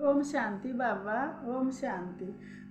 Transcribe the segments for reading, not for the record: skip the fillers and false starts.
ओम शांति बाबा। ओम शांति।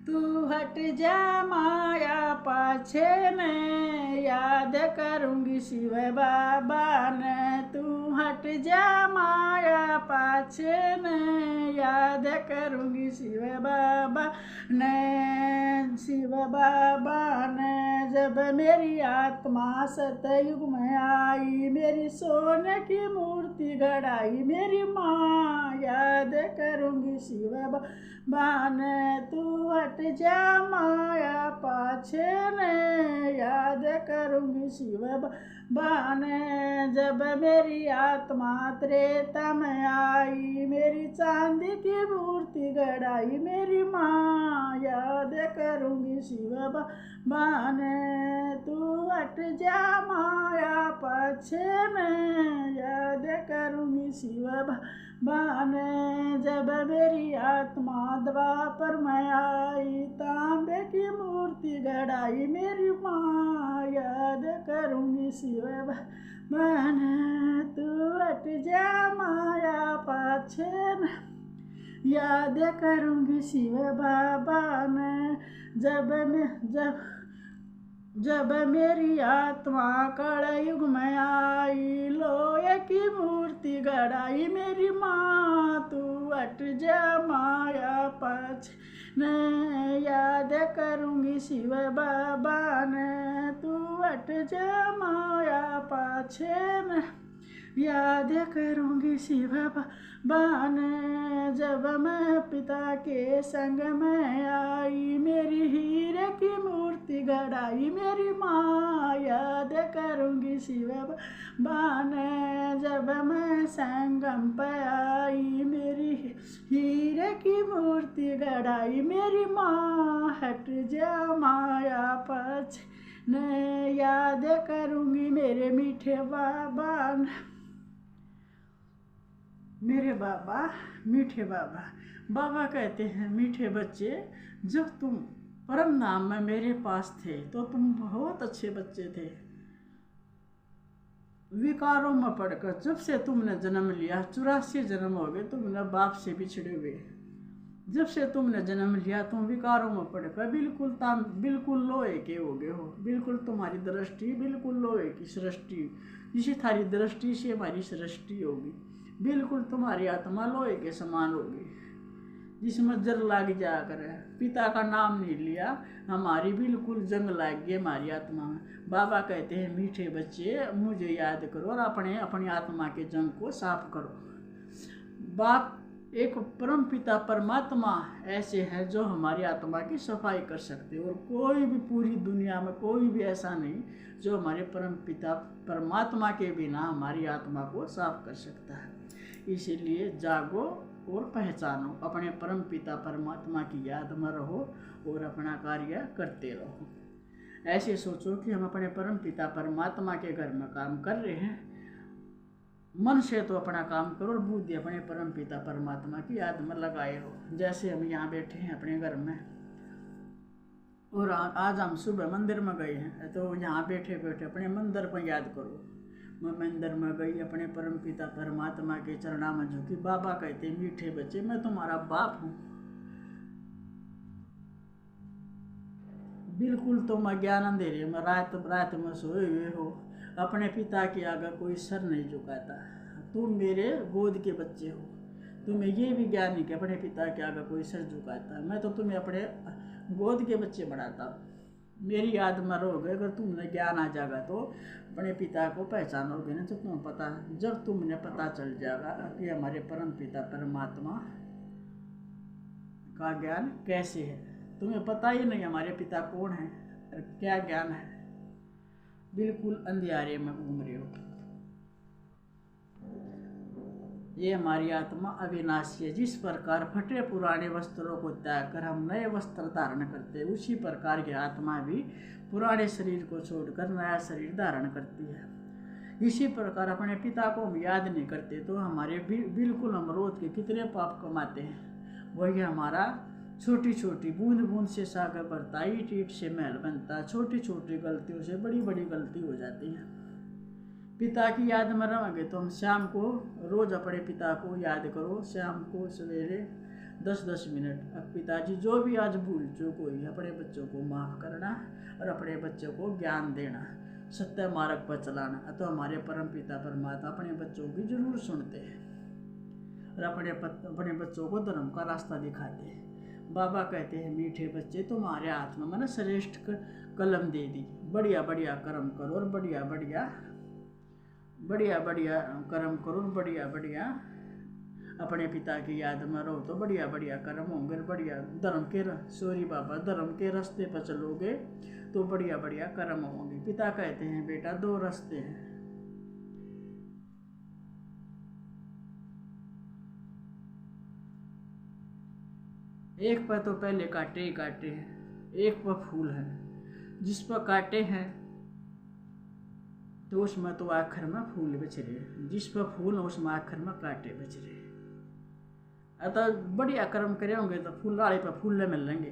तू हट जा माया पाछे ने, याद करूंगी शिव बाबा ने। तू हट जा माया पाछे ने, याद करूंगी शिव बाबा ने। शिव बाबा ने जब मेरी आत्मा सतयुग में आई, मेरी सोने की मूर्ति गढ़ाई, मेरी माँ याद करूंगी शिव बाबा ने। तू हट जा माया पाछे ने, याद करूंगी शिव बाबा ने। जब मेरी आत्मा त्रेता में आई, मेरी चांदी की मूर्ति गढ़ाई, मेरी माँ याद करूंगी शिव बाबा ने। तू हट जा माया पाछे में, याद करूंगी शिव बाबा ने। जब मेरी आत्मा द्वापर में आई, तांबे की मूर्ति गढ़ाई, मेरी माँ याद करूंगी शिव बाबा ने। तू हट जा माया पाछे में, याद करूंगी शिव बाबा ने। जब मेरी आत्मा कलयुग में आई, लोहे की मूर्ति गढ़ाई, मेरी माँ तू हट जा माया पाछे ने, याद करूंगी शिव बाबा ने। तू हट जा माया पाछे ने, याद करूंगी शिव बाबा ने। जब मैं पिता के संग में आई, मेरी हीरे की मूर्ति गढ़ाई, मेरी माँ याद करूंगी शिव बाबा ने। जब मैं संगम पे आई, मेरी हीरे की मूर्ति गढ़ाई, मेरी माँ हट जा माया पाछे ने, याद करूंगी मेरे मीठे बाबा ने। मेरे बाबा मीठे बाबा। बाबा कहते हैं, मीठे बच्चे, जब तुम परम धाम में मेरे पास थे तो तुम बहुत अच्छे बच्चे थे। विकारों में पड़कर जब से तुमने जन्म लिया, 84 जन्म हो गए तुमने बाप से बिछड़े हुए। जब से तुमने जन्म लिया तुम विकारों में पड़कर बिल्कुल लोहे के हो गए हो। बिल्कुल तुम्हारी दृष्टि बिल्कुल लोहे की सृष्टि, जिसी थारी दृष्टि से हमारी सृष्टि होगी। बिल्कुल तुम्हारी आत्मा लोहे के समान होगी, जिसमें जर लाग जा कर पिता का नाम नहीं लिया, हमारी बिल्कुल जंग लाग गई हमारी आत्मा में। बाबा कहते हैं, मीठे बच्चे मुझे याद करो और अपनी आत्मा के जंग को साफ करो। बाप एक परम पिता परमात्मा ऐसे हैं जो हमारी आत्मा की सफाई कर सकते हैं, और कोई भी पूरी दुनिया में कोई भी ऐसा नहीं जो हमारे परम पिता परमात्मा के बिना हमारी आत्मा को साफ कर सकता है। इसीलिए जागो और पहचानो, अपने परम पिता परमात्मा की याद में रहो और अपना कार्य करते रहो। ऐसे सोचो कि हम अपने परम पिता परमात्मा के घर में काम कर रहे हैं। मन से तो अपना काम करो और बुद्धि अपने परम पिता परमात्मा की याद में लगाए रहो। जैसे हम यहाँ बैठे हैं अपने घर में, और आज हम सुबह मंदिर में गए हैं, तो यहाँ बैठे बैठे अपने मंदिर पर याद करो। मैं मंदिर में गई, अपने परम पिता परमात्मा के चरणा में झुकी। बाबा कहते, मीठे बच्चे मैं तुम्हारा बाप हूँ। बिल्कुल तुम अज्ञान अंधेरे में रात में सोए हुए हो, अपने पिता के आगे कोई सर नहीं झुकाता। तुम मेरे गोद के बच्चे हो, तुम्हें ये भी ज्ञान नहीं कि अपने पिता के आगे कोई सर झुकाता है। मैं तो तुम्हें अपने गोद के बच्चे बनाता हूँ। मेरी याद में रहोगे, अगर तुमने ज्ञान आ जाएगा तो अपने पिता को पहचानोगे ना, तो तुम्हें पता है। जब तुमने पता चल जाएगा कि हमारे परम पिता परमात्मा का ज्ञान कैसे है, तुम्हें पता ही नहीं हमारे पिता कौन है और क्या ज्ञान है, बिल्कुल अंधियारे में घूम रहे हो। ये हमारी आत्मा अविनाशी है। जिस प्रकार फटे पुराने वस्त्रों को त्याग कर हम नए वस्त्र धारण करते हैं, उसी प्रकार की आत्मा भी पुराने शरीर को छोड़कर नया शरीर धारण करती है। इसी प्रकार अपने पिता को हम याद नहीं करते तो हमारे बिल्कुल हम रोज के कितने पाप कमाते हैं। वही हमारा छोटी छोटी बूंद बूंद से सागर बढ़ता, ईट ईट से महल बनता। छोटी छोटी गलतियों से बड़ी बड़ी गलती हो जाती है। पिता की याद में रहोगे तो हम शाम को रोज अपने पिता को याद करो। शाम को सवेरे 10-10 मिनट। अब पिताजी जो भी आज भूल चूक हुई अपने बच्चों को माफ़ करना और अपने बच्चों को ज्ञान देना, सत्य मार्ग पर चलाना। तो हमारे परम पिता परमात्मा अपने बच्चों की जरूर सुनते हैं और अपने बच्चों को धर्म का रास्ता दिखाते हैं। बाबा कहते हैं मीठे बच्चे तुम्हारे हाथ में मैंने श्रेष्ठ कलम दे दी, बढ़िया बढ़िया कर्म करो और बढ़िया बढ़िया कर्म करो, बढ़िया बढ़िया अपने पिता की याद में रहो तो बढ़िया बढ़िया कर्म होंगे, बढ़िया धर्म के रास्ते पर चलोगे तो बढ़िया बढ़िया कर्म होंगे। पिता कहते हैं बेटा 2 रास्ते हैं, एक पर तो पहले कांटे ही कांटे हैं, एक पर फूल है। जिस पर कांटे हैं तो उसमें तो आखिर में फूल बच रहे, जिस पर फूल है उसमें आखिर में कांटे बच रहे। अतः बढ़िया कर्म करे होंगे तो फूल वाले पर फूल मिलेंगे,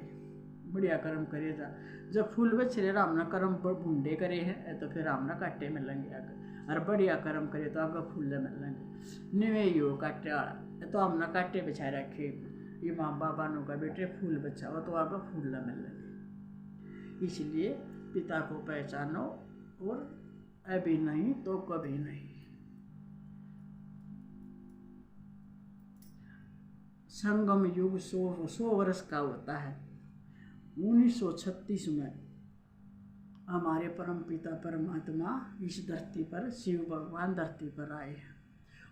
बढ़िया कर्म करे था। जब फूल बच रहे राम ने कर्म पर भूडे करे हैं तो फिर राम ने कांटे मिलेंगे आगे, और बढ़िया कर्म करे तो आगे फूल मिलेंगे। निवे हो कांटे वाला तो हमने कांटे बिछा रखे, ये माँ बाबा नु का बेटे फूल बचाओ तो आगे फूल मिलेंगे। इसलिए पिता को पहचानो और अभी नहीं तो कभी नहीं। संगम युग 100 वर्ष का होता है। 1936 में हमारे परम पिता परमात्मा इस धरती पर शिव भगवान धरती पर आए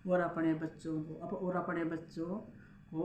और अपने बच्चों को